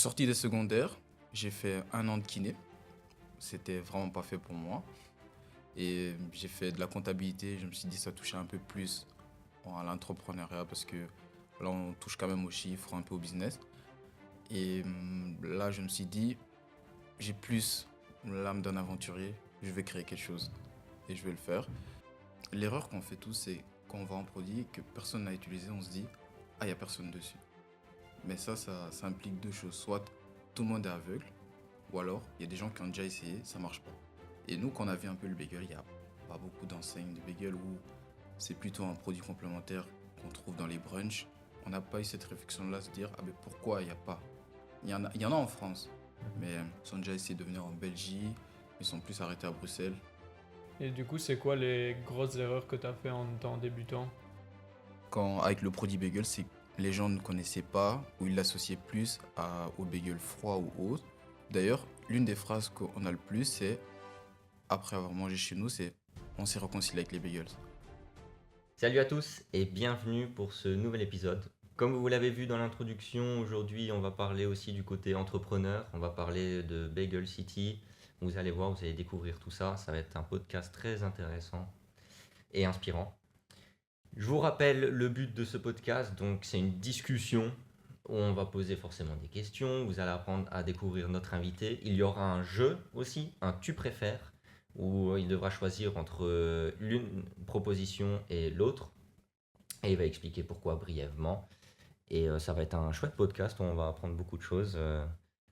sorti des secondaires, j'ai fait 1 an de kiné. C'était vraiment pas fait pour moi. Et j'ai fait de la comptabilité. Je me suis dit ça touchait un peu plus à l'entrepreneuriat parce que là, on touche quand même aux chiffres, un peu au business. Et là, je me suis dit, j'ai plus l'âme d'un aventurier. Je vais créer quelque chose et je vais le faire. L'erreur qu'on fait tous, c'est quand on vend un produit que personne n'a utilisé, on se dit, ah, il n'y a personne dessus. Mais ça implique deux choses. Soit tout le monde est aveugle, ou alors il y a des gens qui ont déjà essayé, ça marche pas. Et nous, quand on a vu un peu le bagel, il n'y a pas beaucoup d'enseignes de bagel où c'est plutôt un produit complémentaire qu'on trouve dans les brunchs. On n'a pas eu cette réflexion-là, se dire, ah ben pourquoi il n'y a pas. Il y en a en France, mais ils ont déjà essayé de venir en Belgique, ils sont plus arrêtés à Bruxelles. Et du coup, c'est quoi les grosses erreurs que tu as fait en étant débutant? Avec le produit bagel, c'est que les gens ne connaissaient pas ou ils l'associaient plus au bagel froid ou autre. D'ailleurs, l'une des phrases qu'on a le plus, c'est après avoir mangé chez nous, c'est on s'est réconcilié avec les bagels. Salut à tous et bienvenue pour ce nouvel épisode. Comme vous l'avez vu dans l'introduction, aujourd'hui on va parler aussi du côté entrepreneur, on va parler de Bagel City. Vous allez voir, vous allez découvrir tout ça, ça va être un podcast très intéressant et inspirant. Je vous rappelle le but de ce podcast, donc c'est une discussion où on va poser forcément des questions, vous allez apprendre à découvrir notre invité. Il y aura un jeu aussi, un tu préfères, où il devra choisir entre l'une proposition et l'autre. Et il va expliquer pourquoi brièvement. Et ça va être un chouette podcast où on va apprendre beaucoup de choses,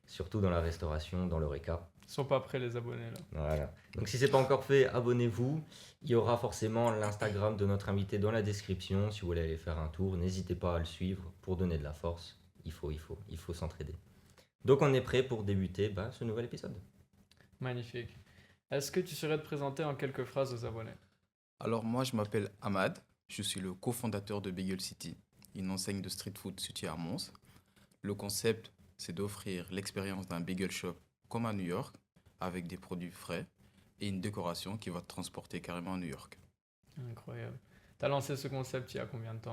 surtout dans la restauration, dans l'Horeca. Ils sont pas prêts les abonnés là. Voilà. Donc si ce n'est pas encore fait, abonnez-vous. Il y aura forcément l'Instagram de notre invité dans la description. Si vous voulez aller faire un tour, n'hésitez pas à le suivre pour donner de la force. Il faut s'entraider. Donc on est prêt pour débuter ce nouvel épisode. Magnifique. Est-ce que tu saurais te présenter en quelques phrases aux abonnés? Alors moi, je m'appelle Ahmad, je suis le cofondateur de Bagel City, une enseigne de street food située à Mons. Le concept, c'est d'offrir l'expérience d'un bagel shop comme à New York, avec des produits frais et une décoration qui va te transporter carrément à New York. Incroyable. T'as lancé ce concept il y a combien de temps?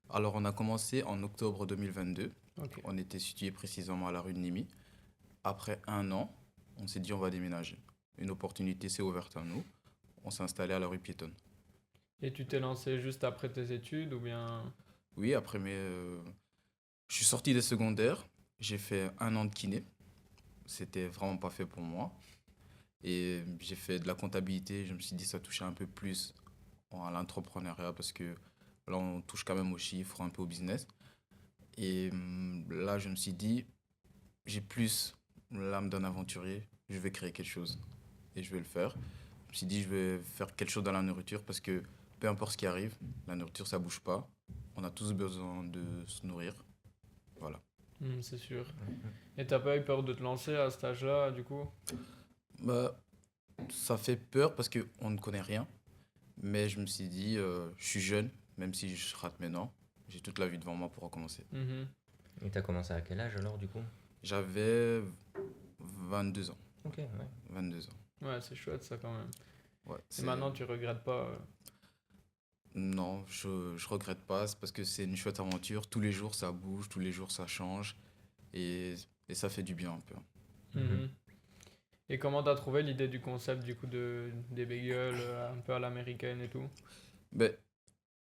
Alors on a commencé en octobre 2022, Ok. on était situé précisément à la rue de Nimi. Après 1 an, on s'est dit on va déménager. Une opportunité s'est ouverte à nous, on s'est installé à la rue Piétonne. Et tu t'es lancé juste après tes études ou bien... Oui, je suis sorti des secondaires, j'ai fait 1 an de kiné. C'était vraiment pas fait pour moi. Et j'ai fait de la comptabilité, je me suis dit ça touchait un peu plus à l'entrepreneuriat parce que là, on touche quand même aux chiffres, un peu au business. Et là, je me suis dit, j'ai plus l'âme d'un aventurier, je vais créer quelque chose et je vais le faire. Je me suis dit, je vais faire quelque chose dans la nourriture parce que peu importe ce qui arrive, la nourriture, ça bouge pas. On a tous besoin de se nourrir. Voilà. C'est sûr. Et t'as pas eu peur de te lancer à cet âge-là, du coup? Bah, ça fait peur parce qu'on ne connaît rien. Mais je me suis dit, je suis jeune, même si je rate maintenant, j'ai toute la vie devant moi pour recommencer. Mhm. Et t'as commencé à quel âge alors du coup? J'avais 22 ans. Ok, ouais. 22 ans. Ouais, c'est chouette ça quand même. Ouais, Et maintenant, tu regrettes pas Non, je regrette pas, c'est parce que c'est une chouette aventure. Tous les jours, ça bouge, tous les jours, ça change. Et ça fait du bien un peu. Mhm. Et comment t'as trouvé l'idée du concept du coup des bagels un peu à l'américaine et tout? Ben,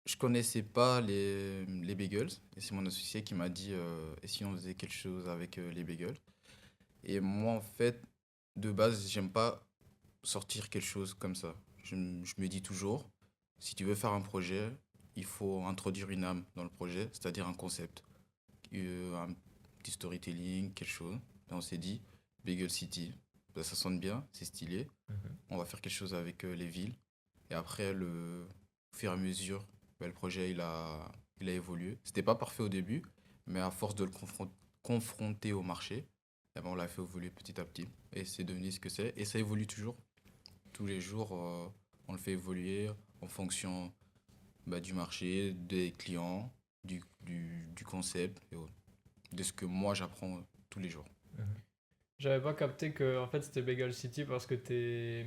je connaissais pas les bagels. Et c'est mon associé qui m'a dit, et si on faisait quelque chose avec les bagels. Et moi, en fait, de base, j'aime pas sortir quelque chose comme ça. Je me dis toujours, si tu veux faire un projet, il faut introduire une âme dans le projet, c'est-à-dire un concept, un petit storytelling, quelque chose. Et on s'est dit, Bagel City, ben, ça sonne bien, c'est stylé. Mhm. On va faire quelque chose avec les villes. Et après, au fur et à mesure, ben, le projet, il a évolué. C'était pas parfait au début, mais à force de le confronter au marché, eh ben, on l'a fait évoluer petit à petit. Et c'est devenu ce que c'est. Et ça évolue toujours. Tous les jours, on le fait évoluer en fonction du marché, des clients, du concept, et de ce que moi j'apprends tous les jours. Mhm. J'avais pas capté que en fait c'était Bagel City parce que tes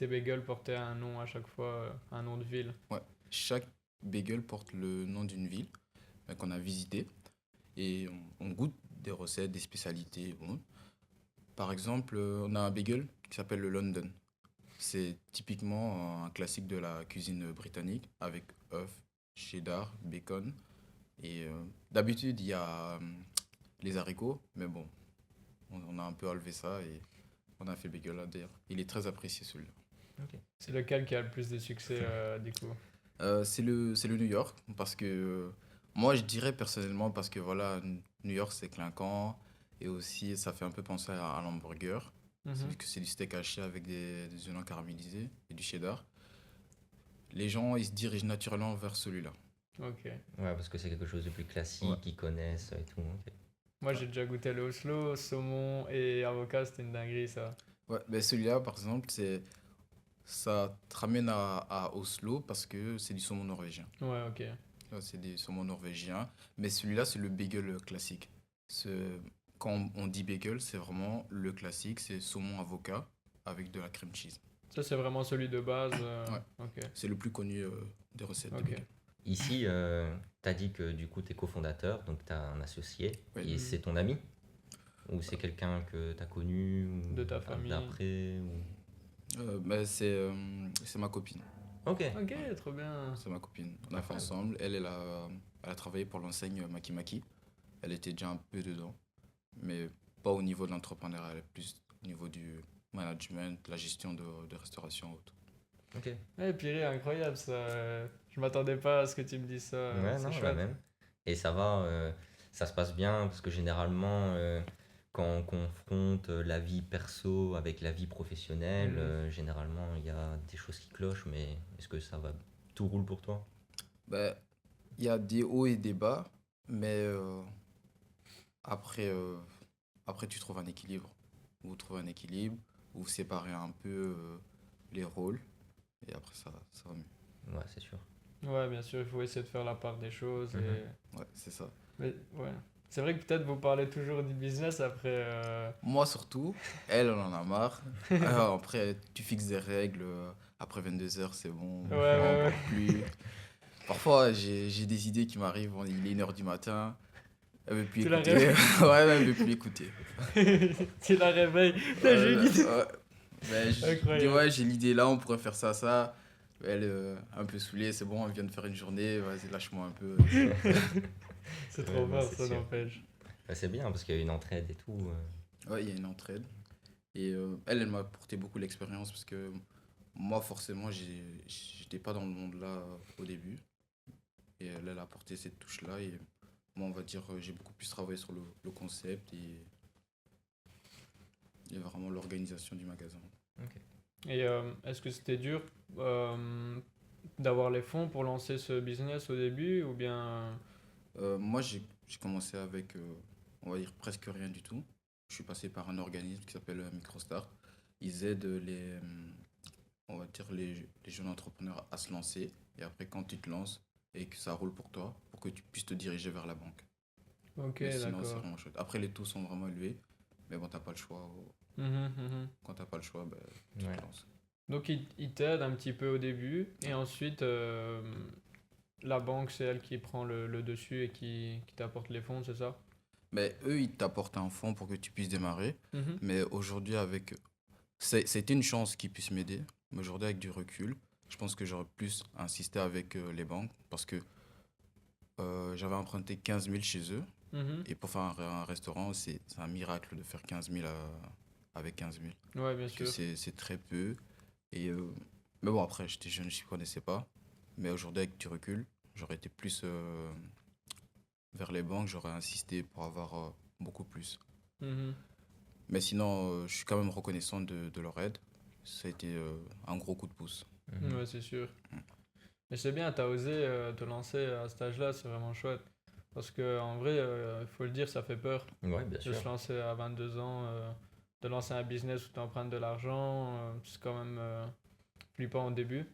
bagels portaient un nom à chaque fois, un nom de ville. Ouais, chaque bagel porte le nom d'une ville qu'on a visitée et on goûte des recettes, des spécialités. Bon. Par exemple, on a un bagel qui s'appelle le London. C'est typiquement un classique de la cuisine britannique avec œufs, cheddar, bacon. Et d'habitude, il y a les haricots, mais bon, on a un peu enlevé ça et on a fait le bagel là d'ailleurs. Il est très apprécié celui-là. Ok. C'est lequel qui a le plus de succès du coup? C'est le New York parce que moi je dirais personnellement parce que voilà, New York c'est clinquant et aussi ça fait un peu penser à l'hamburger. C'est Mhm. que c'est du steak haché avec des oignons caramélisés et du cheddar. Les gens ils se dirigent naturellement vers celui-là. Ok. Ouais, parce que c'est quelque chose de plus Ouais. classique, qu'ils connaissent et tout. Ok. Moi j'ai déjà goûté le Oslo, saumon et avocat, c'était une dinguerie ça. Ouais, ben celui-là par exemple, ça te ramène à Oslo parce que c'est du saumon norvégien. Ouais, ok. Là, c'est des saumons norvégiens, mais celui-là c'est le bagel classique. Ce- Quand on dit bagel, c'est vraiment le classique, c'est saumon avocat avec de la crème cheese. Ça c'est vraiment celui de base. Ouais. Ok. C'est le plus connu des recettes de Ok. bagel. Ici, tu as dit que du coup, tu es cofondateur, donc tu as un associé, Oui. et c'est ton ami? Ou c'est quelqu'un que tu as connu ou De ta famille. d'après ou... Ben, c'est ma copine. Ok. Ok, trop bien. C'est ma copine. On a fait Incroyable. ensemble. Elle a travaillé pour l'enseigne Maki Maki. Elle était déjà un peu dedans, mais pas au niveau de l'entrepreneuriat, elle est plus au niveau du management, la gestion de restauration. Autre. Ok. Ouais, purée, incroyable ça. Je m'attendais pas à ce que tu me dises ça. Ouais, C'est non, la chouette. même. Et ça va, ça se passe bien, parce que généralement, quand on confronte la vie perso avec la vie professionnelle, Mhm. généralement, il y a des choses qui clochent, mais est-ce que ça va, tout roule pour toi? Ben, il y a des hauts et des bas, mais après, après tu trouves un équilibre. Vous trouvez un équilibre, vous séparez un peu les rôles, et après ça va mieux. Ouais, c'est sûr. Ouais, bien sûr, il faut essayer de faire la part des choses. Mhm. Et... Ouais, c'est ça. Mais ouais. C'est vrai que peut-être vous parlez toujours du business après. Moi surtout, elle en a marre. Alors, après, tu fixes des règles. Après 22 heures, c'est bon. Ouais, On ouais, boit plus. Parfois, j'ai des idées qui m'arrivent. Il est 1 h du matin. Elle veut plus Tu la écouter. réveilles. Ouais, elle veut plus écouter. Tu la réveilles. Putain, j'ai une Ouais, idée. ouais. Mais je dis, Incroyable. ouais, j'ai l'idée là, on pourrait faire ça, ça. Elle, un peu saoulée, c'est bon, on vient de faire une journée. Vas-y, lâche-moi un peu. C'est Ouais, trop non, fort, c'est ça sûr. n'empêche. Ouais, c'est bien, parce qu'il y a une entraide et tout. Ouais, il y a une entraide. Et elle m'a apporté beaucoup l'expérience parce que moi, forcément, j'étais pas dans le monde là au début. Et elle a apporté cette touche-là. Et moi, on va dire, j'ai beaucoup plus travaillé sur le concept et vraiment l'organisation du magasin. Et est-ce que c'était dur d'avoir les fonds pour lancer ce business au début ou bien. Moi, j'ai commencé avec, on va dire, presque rien du tout. Je suis passé par un organisme qui s'appelle MicroStart. Ils aident on va dire, les jeunes entrepreneurs à se lancer. Et après, quand tu te lances et que ça roule pour toi, pour que tu puisses te diriger vers la banque. Ok, Mais sinon, c'est d'accord. vraiment chouette. Après, les taux sont vraiment élevés. Mais bon, t'as pas le choix. Mhm, mhm. Quand t'as pas le choix, ben, tu Ouais. te lances. Donc il t'aide un petit peu au début et ensuite la banque c'est elle qui prend le dessus et qui t'apporte les fonds, c'est ça? Mais eux, ils t'apportent un fonds pour que tu puisses démarrer. Mhm. Mais aujourd'hui, c'était une chance qu'ils puissent m'aider. Mais aujourd'hui, avec du recul, je pense que j'aurais plus insisté avec les banques parce que j'avais emprunté 15 000 chez eux. Mhm. Et pour faire un restaurant, c'est un miracle de faire 15 000 avec 15 000. Ouais, bien Parce que sûr. c'est très peu. Et, mais bon, après, j'étais jeune, je ne connaissais pas. Mais aujourd'hui, avec du recul, j'aurais été plus vers les banques, j'aurais insisté pour avoir beaucoup plus. Mhm. Mais sinon, je suis quand même reconnaissant de leur aide. Ça a été un gros coup de pouce. Mhm. Ouais, c'est sûr. Mais c'est bien, t'as osé te lancer à cet âge-là, c'est vraiment chouette. Parce que en vrai, il faut le dire, ça fait peur Ouais, bien de sûr. se lancer à 22 ans, de lancer un business où tu empruntes de l'argent, c'est quand même flippant au début.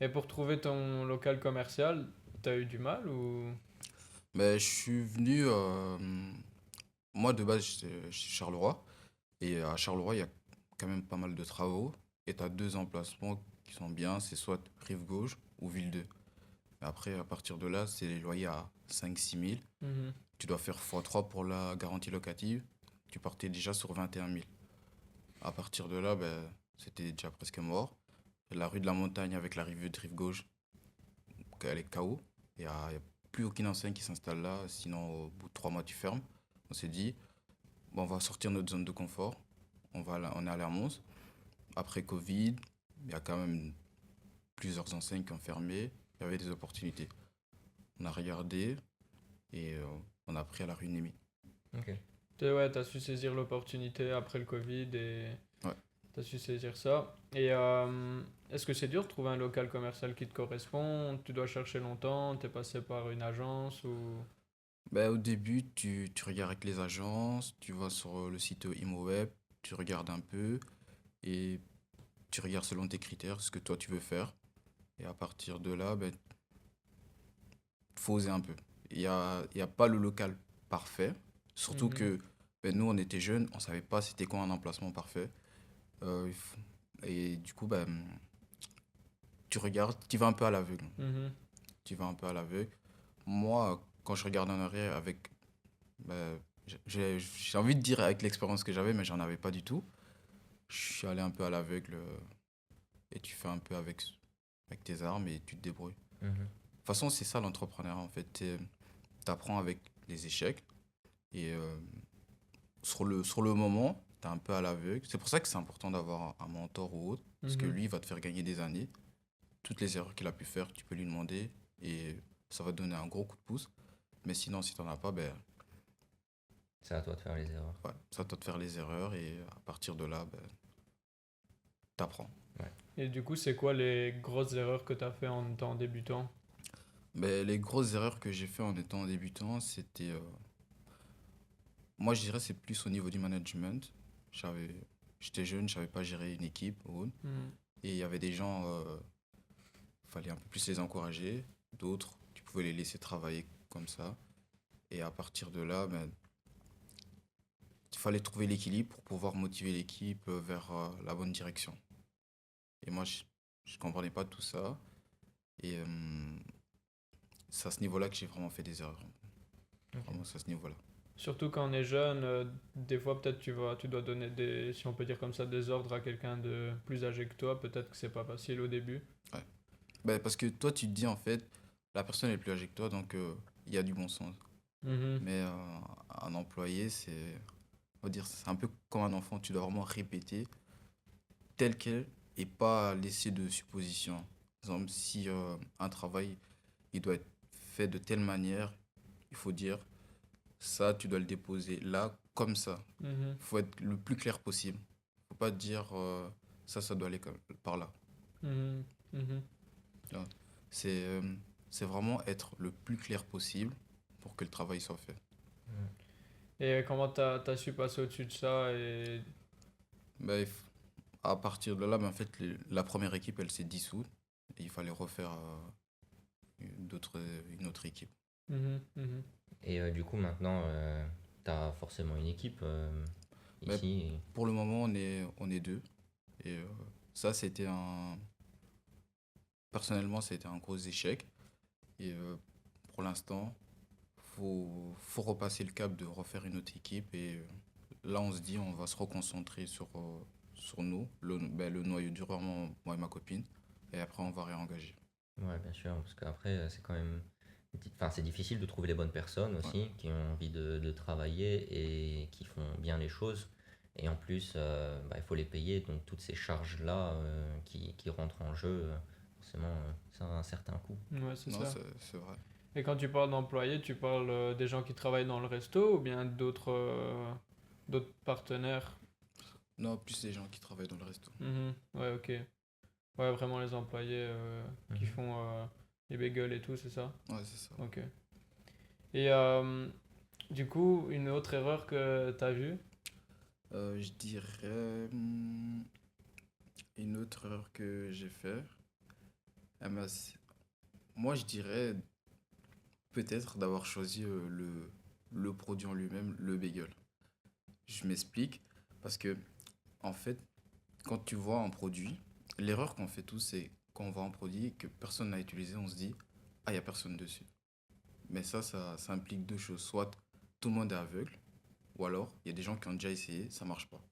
Et pour trouver ton local commercial, t'as eu du mal ou... Mais je suis venu. Moi, de base, j'étais chez Charleroi. Et à Charleroi, il y a quand même pas mal de travaux. Et tu as deux emplacements qui sont bien. C'est soit Rive Gauche ou Ville 2. Et après, à partir de là, c'est les loyers à 5 6 000. Mhm. tu dois faire x3 pour la garantie locative. Tu partais déjà sur 21 000. À partir de là, ben, c'était déjà presque mort. La rue de la Montagne avec l'arrivée de Rive Gauche, elle est KO. Il y a plus aucune enseigne qui s'installe là, sinon au bout de 3 mois tu fermes. On s'est dit, bon, on va sortir de notre zone de confort. On est allé à Mons. Après Covid, il y a quand même plusieurs enseignes qui ont fermé. Il y avait des opportunités. On a regardé et on a pris à la rue Némi. Ok. Ouais, t'as su saisir l'opportunité après le Covid et Ouais. t'as su saisir ça. Et est-ce que c'est dur de trouver un local commercial qui te correspond? Tu dois chercher longtemps, t'es passé par une agence ou... Ben, au début, tu regardes avec les agences, tu vas sur le site ImoWeb, tu regardes un peu et tu regardes selon tes critères ce que toi tu veux faire. Et à partir de là, ben, faut oser un peu. Il y a pas le local parfait, surtout Mhm. que ben, nous on était jeunes, on savait pas c'était quoi un emplacement parfait. Et du coup, ben, tu regardes, tu vas un peu à l'aveugle. Mhm. Tu vas un peu à l'aveugle. Moi, quand je regarde en arrière avec, ben, j'ai envie de dire avec l'expérience que j'avais, mais j'en avais pas du tout. Je suis allé un peu à l'aveugle et tu fais un peu avec tes armes et tu te débrouilles. De Mhm. toute façon, c'est ça l'entrepreneuriat en fait. Tu apprends avec les échecs et sur le moment, tu es un peu à l'aveugle. C'est pour ça que c'est important d'avoir un mentor ou autre, parce que Mhm. lui, il va te faire gagner des années. Toutes les erreurs qu'il a pu faire, tu peux lui demander et ça va te donner un gros coup de pouce. Mais sinon, si tu n'en as pas, ben, C'est à toi de faire les erreurs. ouais, ça doit te faire les erreurs et à partir de là, ben, tu apprends. Ouais. Et du coup, c'est quoi les grosses erreurs que t'as fait en étant débutant? Mais les grosses erreurs que j'ai fait en étant débutant, c'était... moi, je dirais c'est plus au niveau du management. J'avais, j'étais jeune, je savais pas gérer une équipe ou autre. Mhm. Et il y avait des gens, fallait un peu plus les encourager. D'autres, tu pouvais les laisser travailler comme ça. Et à partir de là, ben, il fallait trouver l'équilibre pour pouvoir motiver l'équipe vers la bonne direction. Et moi, je comprenais pas tout ça. Et c'est à ce niveau-là que j'ai vraiment fait des erreurs. Ok. Vraiment, c'est à ce niveau-là. Surtout quand on est jeune, des fois peut-être tu dois donner des, si on peut dire comme ça, des ordres à quelqu'un de plus âgé que toi. Peut-être que c'est pas facile au début. Ouais. Ben, parce que toi, tu te dis en fait, la personne est plus âgée que toi, donc il y a du bon sens. Mhm. Mais un employé, on va dire, c'est un peu comme un enfant. Tu dois vraiment répéter tel quel et pas laisser de suppositions. Par exemple, si un travail, il doit être fait de telle manière, il faut dire ça, tu dois le déposer là, comme ça. Mhm. Il faut être le plus clair possible. Faut pas dire ça, ça doit aller par là. Mhm. Mhm. Tu vois. C'est c'est vraiment être le plus clair possible pour que le travail soit fait. Mhm. Et comment t'as su passer au-dessus de ça et... Ben, à partir de là, ben, en fait, la première équipe, elle s'est dissoute et il fallait refaire une autre équipe. Mhm. Mhm. Et du coup, maintenant, tu as forcément une équipe Mais ici. pour le moment, on est deux. Et ça, c'était un. Personnellement, ça a été un gros échec. Et pour l'instant, faut repasser le cap de refaire une autre équipe. Et là, on se dit, on va se reconcentrer sur nous, ben, le noyau dur, vraiment, moi et ma copine. Et après, on va réengager. Ouais, bien sûr, parce qu'après, c'est quand même. Enfin, c'est difficile de trouver les bonnes personnes Ouais. aussi, qui ont envie de travailler et qui font bien les choses. Et en plus, bah, il faut les payer, donc toutes ces charges-là qui rentrent en jeu, forcément, ça a un certain coût. Ouais, c'est Non, ça. c'est vrai. Et quand tu parles d'employés, tu parles des gens qui travaillent dans le resto ou bien d'autres partenaires? Non, plus les gens qui travaillent dans le resto. Mhm. Ouais, ok. Ouais, vraiment les employés qui Mhm. font les bagels et tout, c'est ça? Ouais, c'est ça. Ok. Et du coup, une autre erreur que t'as vue? Je dirais une autre erreur que j'ai fait. Ah, ben, moi, je dirais peut-être d'avoir choisi le produit en lui-même, le bagel. Je m'explique parce que, en fait, quand tu vois un produit, l'erreur qu'on fait tous, c'est quand on voit un produit que personne n'a utilisé, on se dit, ah, il n'y a personne dessus. Mais ça implique deux choses. Soit tout le monde est aveugle, ou alors il y a des gens qui ont déjà essayé, ça marche pas.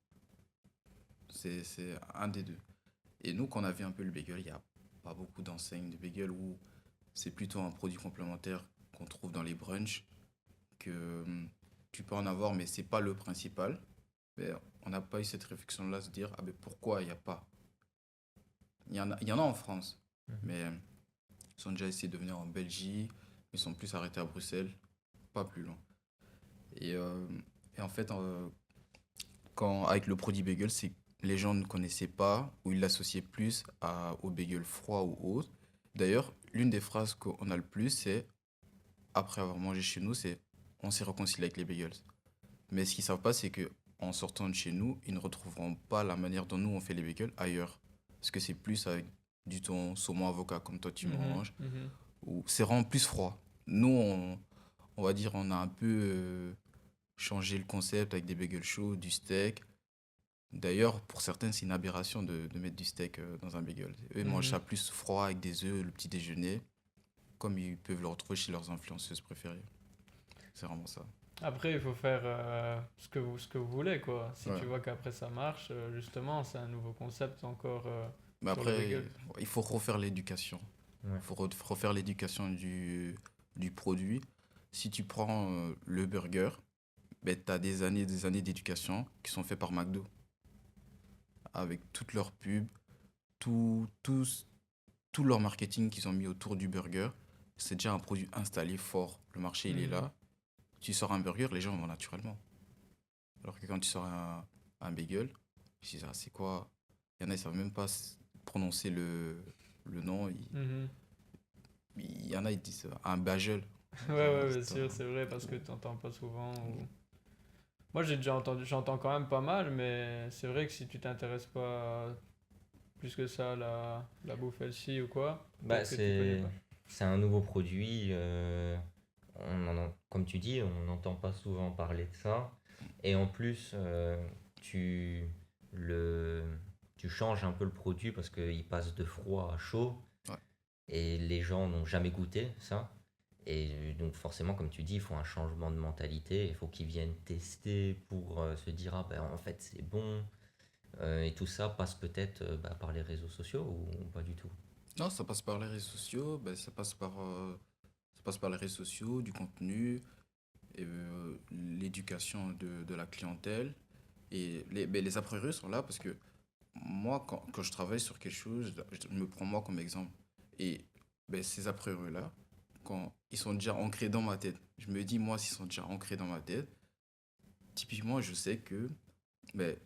C'est un des deux. Et nous, quand on a vu un peu le bagel, il n'y a pas beaucoup d'enseignes de bagel où c'est plutôt un produit complémentaire qu'on trouve dans les brunchs, que tu peux en avoir, mais c'est pas le principal. Mais on n'a pas eu cette réflexion-là, se dire, ah ben pourquoi il n'y a pas? Il y en a en France, Mhm. mais ils ont déjà essayé de venir en Belgique, ils sont plus arrêtés à Bruxelles, pas plus loin. Et, euh, et en fait, avec le produit bagel, c'est que les gens ne connaissaient pas ou ils l'associaient plus au bagel froid ou autre. D'ailleurs, l'une des phrases qu'on a le plus, c'est après avoir mangé chez nous, c'est on s'est réconcilié avec les bagels. Mais ce qu'ils savent pas, c'est que en sortant de chez nous, ils ne retrouveront pas la manière dont nous on fait les bagels ailleurs. Parce que c'est plus avec du thon, saumon, avocat, comme toi tu Mhm, manges, mhm. ou c'est vraiment plus froid. Nous, on va dire, on a un peu changé le concept avec des bagels chauds, du steak. D'ailleurs, pour certains, c'est une aberration de mettre du steak dans un bagel. Eux, ils mangent Mhm. ça plus froid avec des œufs, le petit déjeuner, comme ils peuvent le retrouver chez leurs influenceuses préférées. C'est vraiment ça. Après, il faut faire ce que vous voulez, quoi. Si Ouais. tu vois qu'après ça marche, justement, c'est un nouveau concept encore Mais sur le après, bagel. il faut refaire l'éducation. Ouais. Il faut refaire l'éducation du produit. Si tu prends le burger, ben, tu as des années d'éducation qui sont faites par McDo. Avec toutes leurs pubs, tout, tout, tout leur marketing qu'ils ont mis autour du burger. C'est déjà un produit installé fort. Le marché, il est Mhm. là. Tu sors un burger, les gens vont naturellement. Alors que quand tu sors un bagel, je dis, ah, c'est quoi? Il y en a, ils savent même pas prononcer le nom. Mhm. Il y en a, ils disent un bagel. Ouais, Genre, ouais, bien sûr, c'est vrai, parce que tu n'entends pas souvent. Moi, j'ai déjà entendu, j'entends quand même pas mal, mais c'est vrai que si tu t'intéresses pas plus que ça à la bouffe healthy ou quoi, Bah, peut-être que tu connais pas. c'est un nouveau produit. Comme tu dis, on n'entend pas souvent parler de ça. Et en plus, tu, le, tu changes un peu le produit parce qu'il passe de froid à chaud. Ouais. Et les gens n'ont jamais goûté ça. Et donc forcément, comme tu dis, il faut un changement de mentalité. Il faut qu'ils viennent tester pour se dire, ah ben en fait c'est bon. Et tout ça passe peut-être par les réseaux sociaux ou pas du tout. Non, ça passe par les réseaux sociaux, ben, ça passe par les réseaux sociaux, du contenu, et, l'éducation de la clientèle. Et les a priori sont là parce que moi, quand je travaille sur quelque chose, je me prends moi comme exemple. Et ben, ces a priori-là, quand ils sont déjà ancrés dans ma tête, je me dis, moi, s'ils sont déjà ancrés dans ma tête, typiquement, je sais que ben,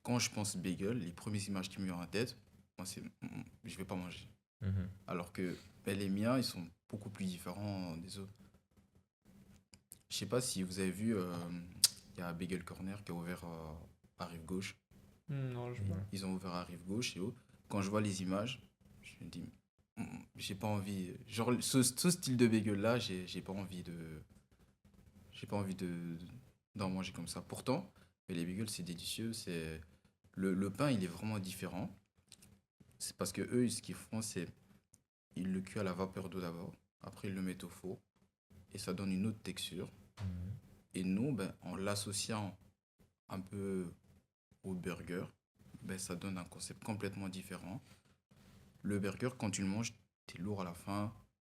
quand je pense bagel, les premières images qui me viennent en tête, moi, c'est je vais pas manger. Mhm. Alors que ben, les miens, ils sont beaucoup plus différents des autres. Je sais pas si vous avez vu, il y a Bagel Corner qui a ouvert à Rive Gauche. Non, je vois. Non. Ils ont ouvert à Rive Gauche et autres. Quand je vois les images, je me dis, j'ai pas envie. Genre, ce style de bagel là, j'ai pas envie d'en manger comme ça. Pourtant, mais les bagels, c'est délicieux. Le pain, il est vraiment différent. C'est parce que eux, ce qu'ils font, c'est ils le cuisent à la vapeur d'eau d'abord. Après, ils le mettent au four et ça donne une autre texture. Mhm. Et nous, ben, en l'associant un peu au burger, ben, ça donne un concept complètement différent. Le burger, quand tu le manges, t'es lourd à la fin,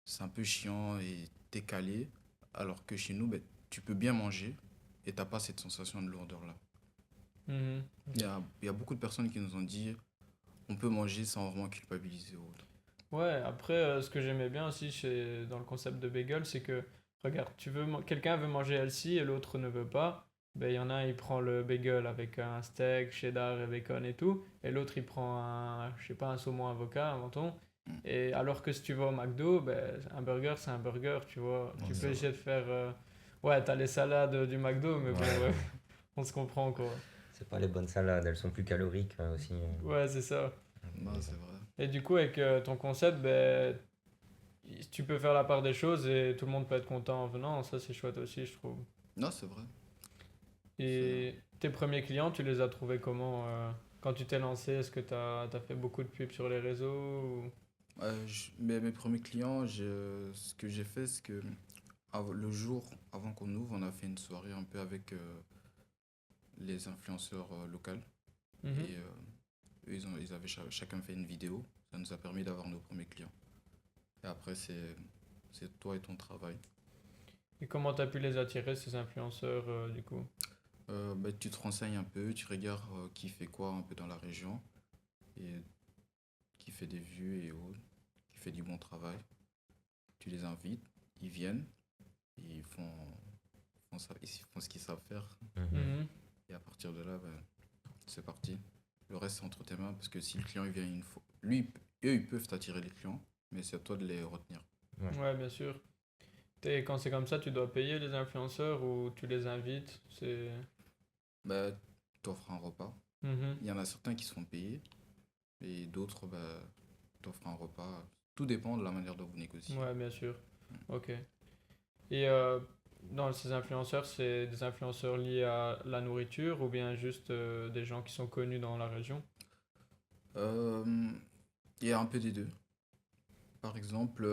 c'est un peu chiant et t'es calé. Alors que chez nous, ben, tu peux bien manger et t'as pas cette sensation de lourdeur-là. Mhm. Il y a beaucoup de personnes qui nous ont dit on peut manger sans vraiment culpabiliser ou autre. Ouais, après, ce que j'aimais bien aussi dans le concept de bagel, c'est que, regarde, quelqu'un veut manger healthy et l'autre ne veut pas. Ben, il y en a un, il prend le bagel avec un steak, cheddar et bacon et tout, et l'autre, il prend je sais pas, un saumon avocat, inventons. Mm. Et alors que si tu vas au McDo, ben, un burger, c'est un burger, tu vois. Ouais, Tu c'est peux vrai. essayer de faire. Ouais, t'as les salades du McDo, mais bon, Ouais, ouais, on se comprend, quoi. c'est pas les bonnes salades, elles sont plus caloriques aussi. Ouais, c'est ça. Non, c'est vrai. Et du coup, avec ton concept, ben, tu peux faire la part des choses et tout le monde peut être content en venant. Ça, c'est chouette aussi, je trouve. Non, c'est vrai. C'est- Et tes premiers clients, tu les as trouvés comment quand tu t'es lancé? Est-ce que tu as fait beaucoup de pubs sur les réseaux mes premiers clients, ce que j'ai fait, c'est que Le jour avant qu'on ouvre, on a fait une soirée un peu avec les influenceurs locaux. Mhm. Et eux, ils avaient chacun fait une vidéo. Ça nous a permis d'avoir nos premiers clients. Et après, c'est toi et ton travail. Et comment tu as pu les attirer, ces influenceurs, du coup? Bah, tu te renseignes un peu, tu regardes qui fait quoi un peu dans la région et qui fait des vues et autres, qui fait du bon travail. Tu les invites, ils viennent, et ils font ce qu'ils savent faire. Mhm. Mhm. Et à partir de là, ben, c'est parti. Le reste, c'est entre tes mains parce que si le client il vient une fois, eux, ils peuvent t'attirer les clients, mais c'est à toi de les retenir. Ouais. Ouais, bien sûr. Et quand c'est comme ça, tu dois payer les influenceurs ou tu les invites? C'est... Bah, t'offres un repas. Mhm. Il y en a certains qui se font payer et d'autres, bah, t'offres un repas. Tout dépend de la manière dont vous négociez. Ouais, bien sûr. Ok. Et dans ces influenceurs, c'est des influenceurs liés à la nourriture ou bien juste des gens qui sont connus dans la région? Euh, il y a un peu des deux. Par exemple,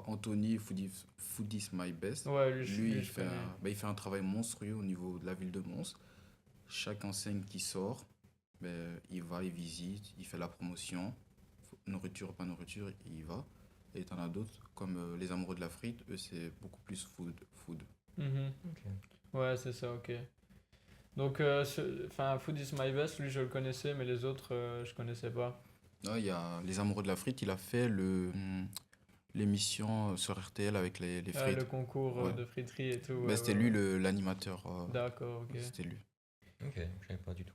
Anthony Foodies My Best, Ouais, lui, lui, je connais. bah, il fait un travail monstrueux au niveau de la ville de Mons. Chaque enseigne qui sort, ben, il va, il visite, il fait la promotion. Nourriture, pas nourriture, il y va. Et t'en as d'autres, comme les amoureux de la frite, eux, c'est beaucoup plus food. Mhm. Ok. Ouais, c'est ça, ok. Donc, enfin, Food is my best, lui je le connaissais, mais les autres, je connaissais pas. Là, il y a les amoureux de la frite, il a fait l'émission sur RTL avec les Ah, le frites. concours Ouais. de friterie et tout, Ben, ouais, c'était ouais, lui ouais. l'animateur. D'accord, ok. C'était lui. Ok, je savais pas du tout.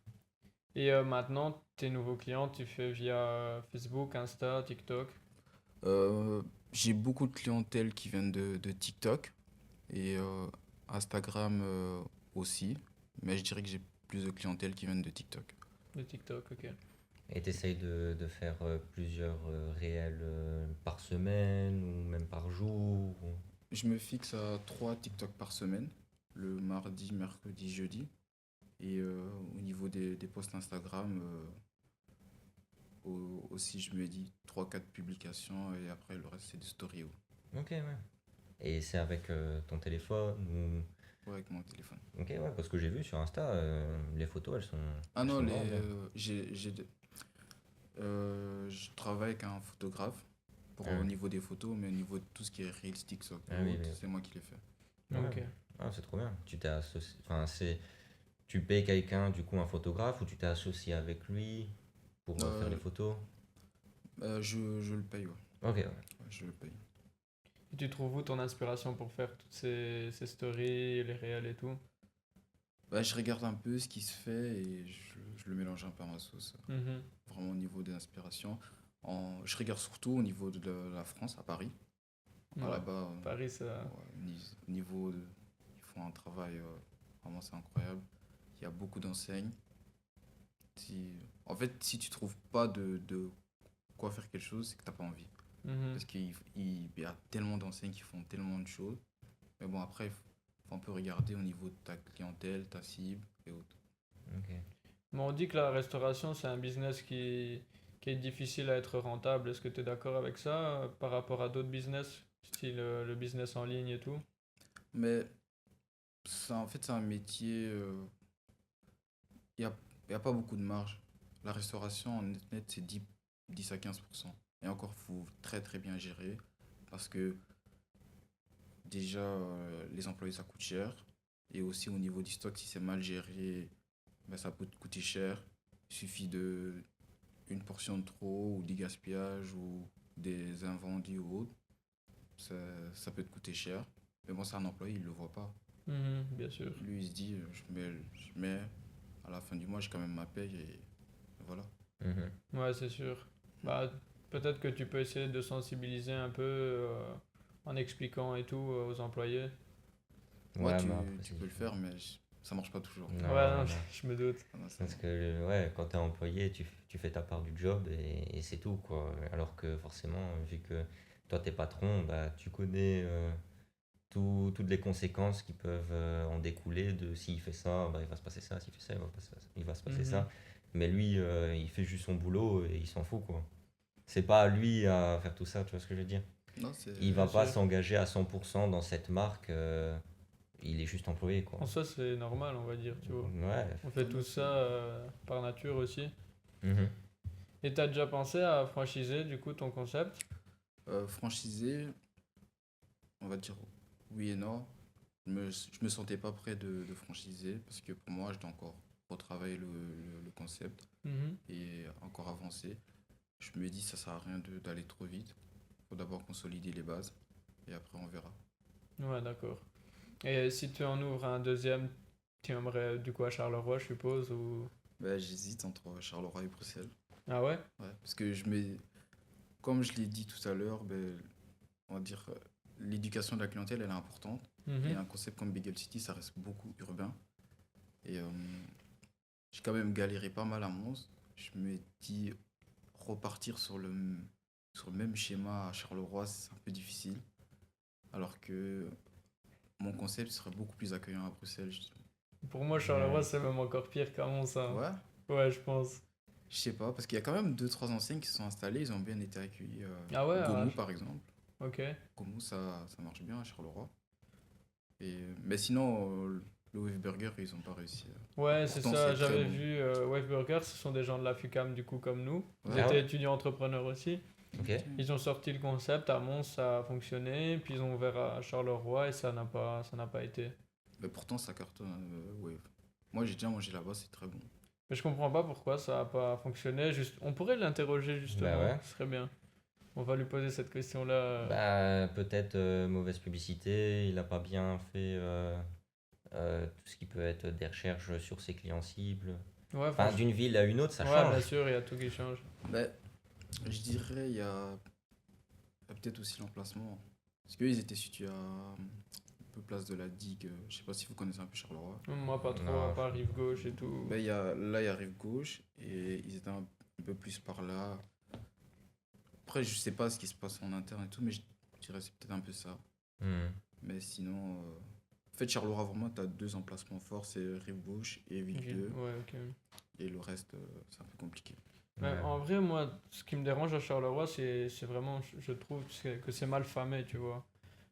Et maintenant, tes nouveaux clients, tu fais via Facebook, Insta, TikTok? Euh, j'ai beaucoup de clientèle qui viennent de TikTok et Instagram aussi, mais je dirais que j'ai plus de clientèle qui viennent de TikTok. De TikTok, ok. Et t'essayes de faire plusieurs réels par semaine ou même par jour Je me fixe à 3 TikTok par semaine, le mardi, mercredi, jeudi. Et au niveau des posts Instagram, aussi, je me dis trois quatre publications et après le reste, c'est des stories. Ok, ouais. Et c'est avec ton téléphone ou... Ouais, avec mon téléphone. Ok, ouais, parce que j'ai vu sur Insta, les photos, Ah elles non, sont vraiment bien. je travaille avec un photographe pour Ah, au niveau des photos, mais au niveau de tout ce qui est Reels, TikTok et ah oui, autres, oui, c'est moi qui les fais. ok. Ok. Ouais. Ah, c'est trop bien. Tu t'es associé... Enfin, c'est... Tu payes quelqu'un, du coup, un photographe, ou tu t'es associé avec lui pour faire les Euh, photos? je le paye, ouais. Ok, ouais. Ouais, je le paye. Et tu trouves où ton inspiration pour faire toutes ces stories, les réels et tout? Bah, je regarde un peu ce qui se fait et je le mélange un peu à ma sauce. Mhm. Vraiment au niveau des inspirations. Je regarde surtout au niveau de la France, à Paris. Ah, Ouais. là-bas, Paris, ça. ouais, ils font un travail, vraiment c'est incroyable. Il y a beaucoup d'enseignes. En fait, si tu trouves pas de quoi faire quelque chose, c'est que t'as pas envie. Mhm. Parce qu'il y a tellement d'enseignes qui font tellement de choses. Mais bon, après, faut un peu regarder au niveau de ta clientèle, ta cible et autres. Ok. Mais on dit que la restauration, c'est un business qui est difficile à être rentable. Est-ce que tu es d'accord avec ça par rapport à d'autres business, style le business en ligne et tout? Mais en fait, c'est un métier, il n'y a, y a pas beaucoup de marge. La restauration, en net, c'est 10 à 15%. Et encore, il faut très très bien gérer parce que déjà, les employés, ça coûte cher. Et aussi au niveau du stock, si c'est mal géré, ben, ça peut te coûter cher. Il suffit de une portion de trop ou du gaspillage ou des invendus ou autre. Ça, ça peut te coûter cher. Mais bon, c'est un employé, il ne le voit pas. Mhm, bien sûr. Lui, il se dit, je mets, à la fin du mois, j'ai quand même ma paye et voilà. Mhm. Ouais, c'est sûr. Bah, peut-être que tu peux essayer de sensibiliser un peu en expliquant et tout aux employés. Ouais, Ouais, mais après, tu c'est peux le différent. faire, mais ça marche pas toujours. Ouais, Non, non, non. je me doute. Ah non, Parce que, ouais, quand t'es employé, tu fais ta part du job et c'est tout, quoi. Alors que forcément, vu que toi, t'es patron, bah, tu connais toutes les conséquences qui peuvent en découler de s'il fait ça, bah, il va se passer ça, s'il fait ça, il va se passer Mhm. ça. Mais lui, il fait juste son boulot et il s'en fout, quoi. C'est pas à lui à faire tout ça, tu vois ce que je veux dire? Non, c'est. Il va Bien pas sûr. s'engager à 100% dans cette marque. Il est juste employé, quoi. En soi, c'est normal, on va dire, tu vois. Ouais. On fait tout Ouais, ça par nature aussi. Mhm. Et t'as déjà pensé à franchiser, du coup, ton concept? Franchisé, on va dire oui et non. Je me sentais pas prêt de franchiser parce que pour moi, je dois encore retravailler le concept Mhm. et encore avancer. Je me dis, ça sert à rien d'aller trop vite. Faut d'abord consolider les bases et après on verra. Ouais, d'accord. Et si tu en ouvres un deuxième, tu aimerais du coup à Charleroi, je suppose, ou... Ben, j'hésite entre Charleroi et Bruxelles. Ah ouais? Ouais, parce que comme je l'ai dit tout à l'heure, ben, on va dire l'éducation de la clientèle, elle est importante. Et Mhm. un concept comme Bagel City, ça reste beaucoup urbain. Et j'ai quand même galéré pas mal à Mons. Je me dis, repartir sur le même schéma à Charleroi, c'est un peu difficile. Alors que mon concept serait beaucoup plus accueillant à Bruxelles. Pour moi, Charleroi, Ouais. c'est même encore pire qu'Amont, ça. Ouais, Ouais, je pense. je sais pas, parce qu'il y a quand même deux trois enseignes qui se sont installées, ils ont bien été accueillis. Ah ouais? Gomu, par exemple. Ok. Gomu, ça marche bien à Charleroi. Mais sinon, le Wave Burger, ils ont pas réussi. Ouais, c'est Pourtant, ça, c'est très j'avais bon. vu Wave Burger, ce sont des gens de la FUCAM du coup comme nous. Ils Ouais. Ah étaient ouais? étudiants entrepreneurs aussi. Ok. Ils ont sorti le concept, à Mons ça a fonctionné, puis ils ont ouvert à Charleroi et ça n'a pas été. Mais pourtant, ça cartonne, Wave. Moi, j'ai déjà mangé là-bas, c'est très bon. Mais je comprends pas pourquoi ça n'a pas fonctionné. Juste, on pourrait l'interroger Bah justement, ouais. ce serait bien. On va lui poser cette question-là. Bah, peut-être mauvaise publicité, il a pas bien fait tout ce qui peut être des recherches sur ses clients cibles. Ouais, Enfin, franchement. d'une ville à une autre, ça Ouais, change. bien sûr, il y a tout qui change. Mais je dirais, il y a peut-être aussi l'emplacement. Parce qu'ils étaient situés à un peu place de la Digue. Je sais pas si vous connaissez un peu Charleroi. Moi, pas trop, Non, à part rive gauche et tout. Ben, là, il y a rive gauche et ils étaient un peu plus par là. Après, je sais pas ce qui se passe en interne et tout, mais je dirais que c'est peut-être un peu ça. Hmm. Mais sinon, en fait, Charleroi, vraiment, tu as deux emplacements forts, c'est rive gauche et ville 2. Ouais, ok. Et le reste, c'est un peu compliqué. Mais Ouais. en vrai, moi, ce qui me dérange à Charleroi, c'est vraiment, je trouve que c'est mal famé, tu vois.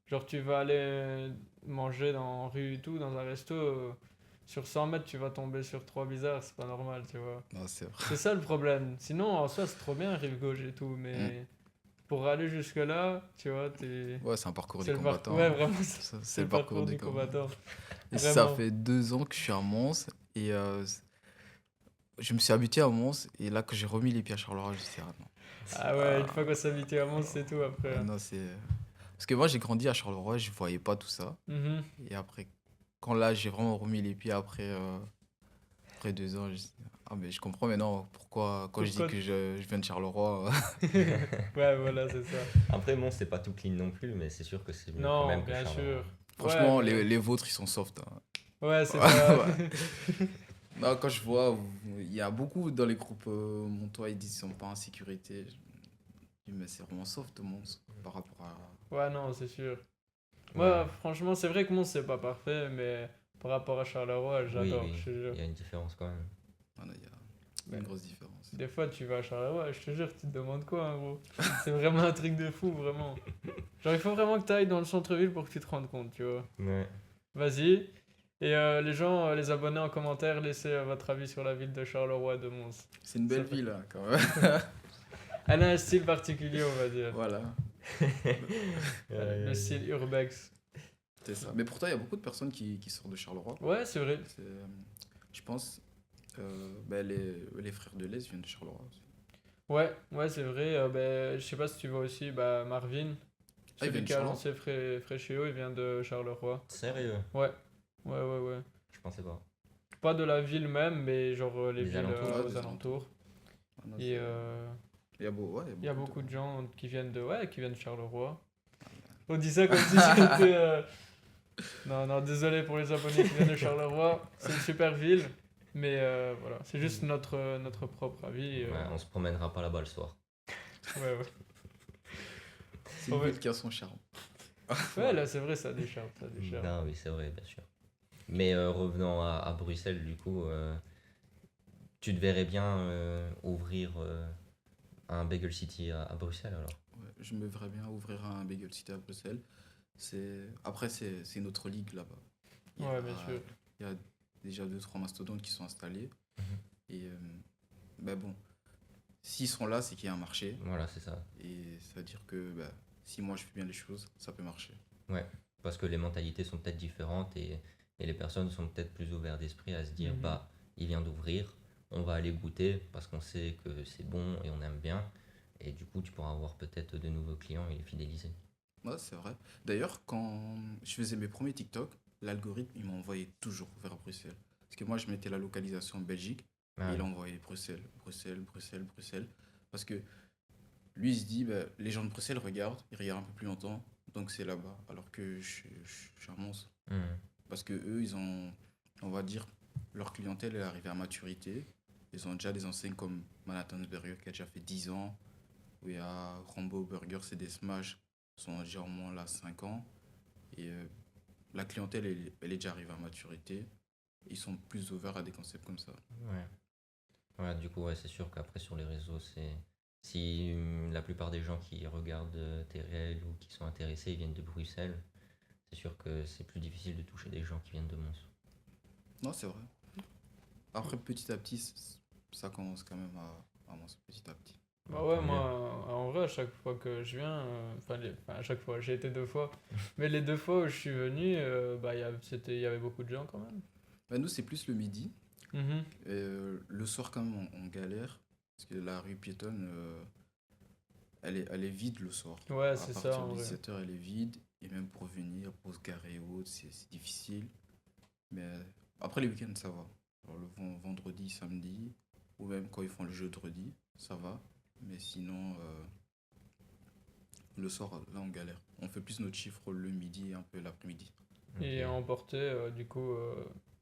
Genre, tu vas aller manger dans rue et tout, dans un resto, sur 100 mètres, tu vas tomber sur trois bizarres, c'est pas normal, tu vois. Non, c'est vrai. C'est ça le problème. Sinon, en soi, c'est trop bien, rive gauche et tout, mais pour aller jusque-là, tu vois, Ouais, c'est un parcours c'est des le combattants. Ouais, vraiment, C'est le parcours des du combattants. combattant. Et ça Vraiment. fait 2 ans que je suis à Mons et je me suis habitué à Mons et là que j'ai remis les pieds à Charleroi, je me suis dit, ah non. Ah ouais, une fois qu'on s'habitue à Mons, c'est tout après. Ah non, c'est... Parce que moi j'ai grandi à Charleroi, je voyais pas tout ça. Mhm. Et après, quand là j'ai vraiment remis les pieds après 2 ans, je dis, ah mais je comprends maintenant pourquoi quand je dis Pourquoi- que je viens de Charleroi. Ouais, voilà, c'est ça. Après, bon, c'est pas tout clean non plus, mais c'est sûr que c'est mieux quand Non, même que bien Charleroi. sûr. Franchement, Ouais, mais- les vôtres ils sont soft, hein. Ouais, c'est ça. Ouais. Non, quand je vois, il y a beaucoup dans les groupes montois, ils disent qu'ils sont pas en sécurité. Je dis, mais c'est vraiment soft, Mons, par rapport à. Ouais, non, c'est sûr. Ouais. Moi, franchement, c'est vrai que Mons, c'est pas parfait, mais par rapport à Charleroi, Oui, j'adore, oui, je te jure. il y a une différence quand même. Ah non, il y a Ouais. une grosse différence. Des fois, tu vas à Charleroi, je te jure, tu te demandes quoi, hein, gros. C'est vraiment un truc de fou, vraiment. Genre, il faut vraiment que tu ailles dans le centre-ville pour que tu te rendes compte, tu vois. Ouais. Vas-y. Et les gens, les abonnés en commentaire, laissez votre avis sur la ville de Charleroi de Mons. C'est une belle Ça fait- ville, hein, quand même. Elle a un style particulier, on va dire. Voilà, Le style urbex. c'est ça. Mais pourtant, il y a beaucoup de personnes qui sortent de Charleroi. Ouais, c'est vrai. Je pense, ben, les frères de l'Est viennent de Charleroi aussi. Ouais, c'est vrai. Ben, je sais pas si tu vois aussi bah, Marvin. Ah, il vient Celui de qui a Charleroi. lancé Fréchéo, il vient de Charleroi. Sérieux? Ouais. Ouais. Je pensais pas. Pas de la ville même, mais genre les Les villes alentours. Ouais, aux des alentours. Ah non, Et il y a, ouais, il y a beaucoup de gens qui viennent de Charleroi. On dit ça comme si c'était. Non, désolé pour les abonnés qui viennent de Charleroi. C'est une super ville. Mais voilà, c'est juste notre propre avis. Ouais, on se promènera pas là-bas le soir. Ouais. C'est une Ouais. ville qui a son charme. Ouais, là, c'est vrai, ça décharge, ça décharge. Non, oui, c'est vrai, bien sûr. Mais revenons à Bruxelles, du coup, tu te verrais bien ouvrir un Bagel City à Bruxelles alors? Ouais, je me verrais bien ouvrir un Bagel City à Bruxelles. Après, c'est une autre ligue là-bas. Il y Ouais, bien a, sûr. il y a déjà deux, trois mastodontes qui sont installés. Mhm. Et ben bon, s'ils sont là, c'est qu'il y a un marché. Voilà, c'est ça. Et ça veut dire que bah, si moi je fais bien les choses, ça peut marcher. Ouais, parce que les mentalités sont peut-être différentes et les personnes sont peut-être plus ouvertes d'esprit à se dire, Mhm. bah, il vient d'ouvrir, on va aller goûter parce qu'on sait que c'est bon et on aime bien. Et du coup, tu pourras avoir peut-être de nouveaux clients et les fidéliser. Ouais, c'est vrai. D'ailleurs, quand je faisais mes premiers TikTok, l'algorithme, il m'envoyait toujours vers Bruxelles. Parce que moi, je mettais la localisation en Belgique Ah et il oui. envoyait Bruxelles, Bruxelles, Bruxelles, Bruxelles. Parce que lui, il se dit, bah, les gens de Bruxelles regardent, ils regardent un peu plus longtemps, donc c'est là-bas. Alors que je suis un monstre. Mhm. Parce que eux, ils ont, on va dire, leur clientèle est arrivée à maturité. Ils ont déjà des enseignes comme Manhattan's Burger qui a déjà fait 10 ans. Où il y a Rambo Burger, c'est des smash, sont déjà au moins là 5 ans. Et la clientèle, elle est déjà arrivée à maturité. Ils sont plus ouverts à des concepts comme ça. Ouais. Ouais, du coup, ouais, c'est sûr qu'après sur les réseaux, c'est si la plupart des gens qui regardent tes réels ou qui sont intéressés, ils viennent de Bruxelles, c'est sûr que c'est plus difficile de toucher des gens qui viennent de Mons. Non, c'est vrai. Après, petit à petit, ça commence quand même à avancer petit à petit. Bah ouais, Tant moi, mieux. en vrai, à chaque fois que je viens, enfin, à chaque fois, j'ai été 2 fois, mais les 2 fois où je suis venu, bah, il y avait beaucoup de gens quand même. Bah, nous, c'est plus le midi. Mhm. Le soir, quand même, on galère. Parce que la rue piétonne, elle est vide le soir. Ouais, À c'est ça partir en de vrai. 17h, elle est vide. Et même pour venir, pour se garer et autres, c'est difficile. Mais après les week-ends, ça va. Alors, vendredi, samedi, ou même quand ils font le jeudi, ça va. Mais sinon, le soir, là, on galère. On fait plus notre chiffre le midi et un peu l'après-midi. Et à Ok. emporter, du coup,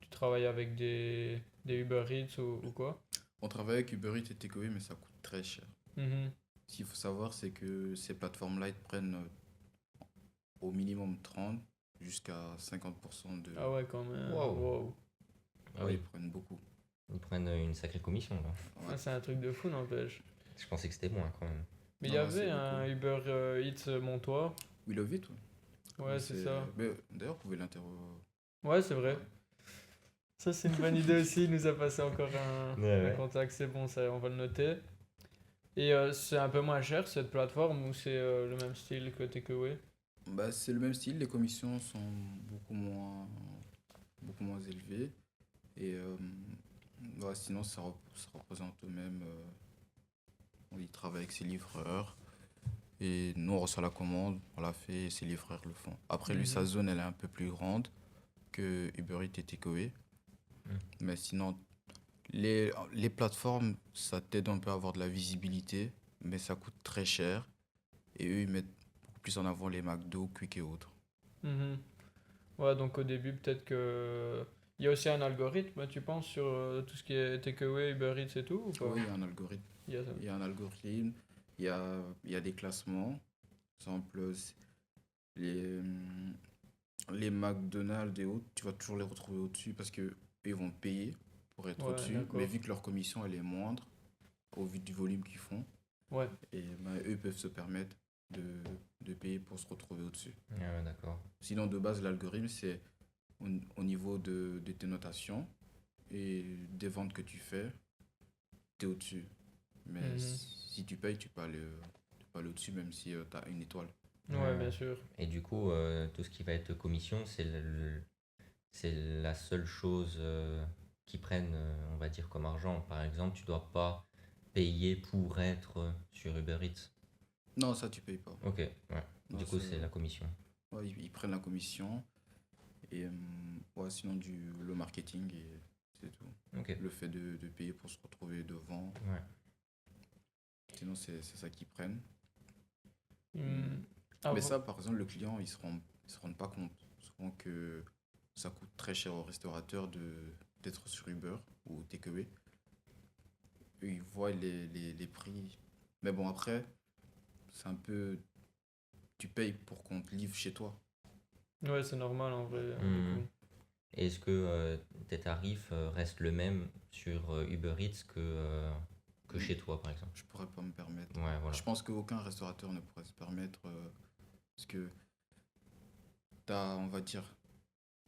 tu travailles avec des Uber Eats ou quoi? On travaille avec Uber Eats et Takeaway, mais ça coûte très cher. Mhm. Ce qu'il faut savoir, c'est que ces plateformes-là, ils te prennent au minimum 30 jusqu'à 50% de... Ah ouais, quand même. Wow. Wow. Ah Ouais, ils oui, prennent beaucoup. ils prennent une sacrée commission là. Ouais. Ah, c'est un truc de fou, n'empêche. Je pensais que c'était moins quand même. Mais il y Non, là, c'est avait beaucoup. un Uber Eats Montois. We love it, ouais. Mais Ouais, c'est ça. mais d'ailleurs, vous pouvez l'interroger. Ouais, c'est Ouais. vrai. Ça, c'est une bonne idée aussi. Il nous a passé encore Ouais, un ouais. contact. C'est bon, ça, on va le noter. Et c'est un peu moins cher cette plateforme ou c'est le même style que Takeaway? Bah, c'est le même style, les commissions sont beaucoup moins élevées. Et ouais, sinon, ça représente même. On y travaille avec ses livreurs. Et nous, on reçoit la commande, on la fait et ses livreurs le font. Après, lui, sa Mhm. zone, elle est un peu plus grande que Uber Eats et Takeaway. Mm. Mais sinon, les plateformes, ça t'aide un peu à avoir de la visibilité, mais ça coûte très cher. Et eux, ils mettent beaucoup plus en avant les McDo, Quick et autres. Mhm. Ouais, donc au début, peut-être que. Il y a aussi un algorithme, tu penses, sur tout ce qui est takeaway, Uber Eats et tout, ou pas? Oui, il y a un algorithme. Il y a ça. Il y a un algorithme, il y a des classements. Par exemple, les McDonald's et autres, tu vas toujours les retrouver au-dessus parce que eux, ils vont payer pour être Ouais, au-dessus. Mais d'accord. vu que leur commission, elle est moindre au vu du volume qu'ils font, Ouais. et ben, eux peuvent se permettre de, de payer pour se retrouver au-dessus. Ah ouais, d'accord. Sinon, de base, l'algorithme, c'est au niveau de tes notations et des ventes que tu fais, tu es au-dessus. Mais Mhm. si tu payes, tu peux aller au-dessus, même si tu as une étoile. Ouais, bien sûr. Et du coup, tout ce qui va être commission, c'est la seule chose qu'ils prennent, on va dire, comme argent. Par exemple, tu dois pas payer pour être sur Uber Eats. Non, ça, tu payes pas. Ok, ouais. Non, Du coup, c'est la commission. ouais, ils prennent la commission. Et ouais, sinon, le marketing, et c'est tout. Ok, Le fait de payer pour se retrouver devant. ouais. Sinon, c'est ça qu'ils prennent. Hmm. Mais Avant- ça, par exemple, le client, ils se rendent pas compte. Souvent que ça coûte très cher au restaurateur d'être sur Uber ou Takeaway. Eux, ils voient les prix. Mais bon, après, c'est un peu. Tu payes pour qu'on te livre chez toi. Ouais, c'est normal en vrai, du Mhm. coup. Et est-ce que tes tarifs restent le même sur Uber Eats que chez toi, par exemple. Je pourrais pas me permettre. Ouais, voilà. Je pense qu'aucun restaurateur ne pourrait se permettre parce que on va dire,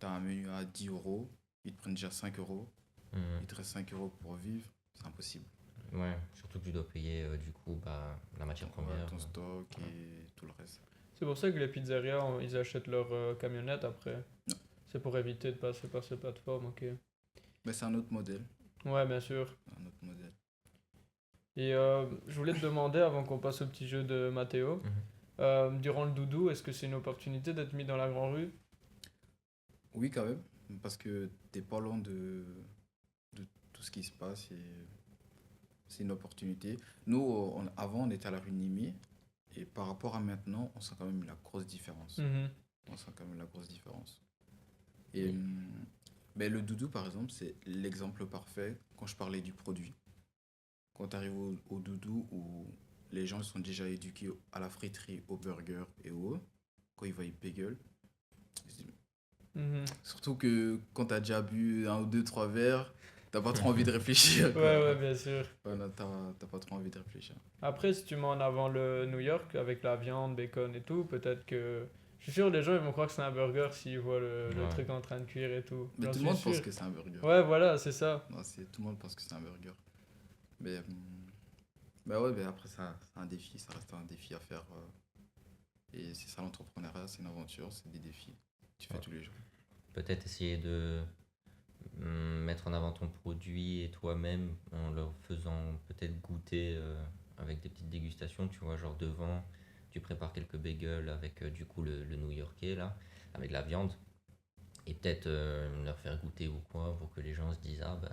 t'as un menu à 10 euros, ils te prennent déjà 5 euros, Mhm. il te reste 5 euros pour vivre, c'est impossible. Ouais, surtout que tu dois payer du coup la matière Ouais, première. ton stock ouais. et tout le reste. C'est pour ça que les pizzerias, ils achètent leur camionnette après. Non. C'est pour éviter de passer par ces plateformes, ok. Mais c'est un autre modèle. Ouais, bien sûr. Un autre modèle. Et je voulais te demander, avant qu'on passe au petit jeu de Mathéo, durant le doudou, est-ce que c'est une opportunité d'être mis dans la grande rue? Oui, quand même, parce que t'es pas loin de tout ce qui se passe et c'est une opportunité. Nous, avant, on était à la rue Nimi et par rapport à maintenant, on sent quand même la grosse différence. Mhm. On sent quand même la grosse différence. Et ben, le doudou, par exemple, c'est l'exemple parfait quand je parlais du produit. Quand tu arrives au doudou où les gens sont déjà éduqués à la friterie, au burger et quand ils voient les bagels, ils se disent, Mhm. surtout que quand t'as déjà bu un ou deux, trois verres, t'as pas trop envie de réfléchir, quoi. Ouais, bien sûr. Ouais, non, t'as pas trop envie de réfléchir. Après, si tu mets en avant le New York avec la viande, bacon et tout, peut-être que. Je suis sûr, les gens ils vont croire que c'est un burger s'ils voient le Ouais. truc en train de cuire et tout. Mais J'en tout le suis monde pense sûr. que c'est un burger. Ouais, voilà, c'est ça. Non, tout le monde pense que c'est un burger. Mais bah ouais, mais après, c'est un défi, ça reste un défi à faire. Et c'est ça l'entrepreneuriat, c'est une aventure, c'est des défis. Tu fais Ouais. tous les jours. Peut-être essayer de mettre en avant ton produit et toi-même en leur faisant peut-être goûter avec des petites dégustations, tu vois, genre devant, tu prépares quelques bagels avec du coup le New-Yorkais là, avec la viande, et peut-être leur faire goûter ou quoi pour que les gens se disent ah bah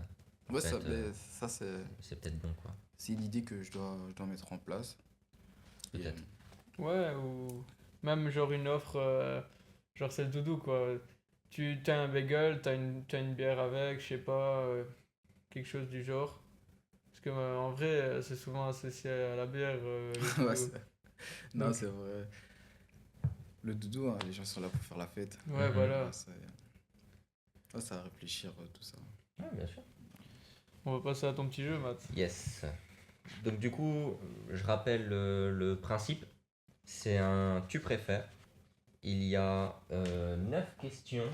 Ouais, ça, peut-être, mais ça c'est peut-être bon quoi. c'est l'idée que je dois mettre en place. Et, Peut-être. Ouais, ou même genre une offre, genre c'est le doudou quoi. Tu as un bagel, t'as une bière avec, je sais pas, quelque chose du genre. Parce que en vrai, c'est souvent associé à la bière, le ouais, doudou. non, Donc, c'est vrai. Le doudou, hein, les gens sont là pour faire la fête. ouais, Mhm. voilà. Ça à réfléchir, tout ça. Ouais, bien sûr. On va passer à ton petit jeu, Matt. Yes. Donc du coup, je rappelle le principe. C'est un tu préfères. Il y a 9 questions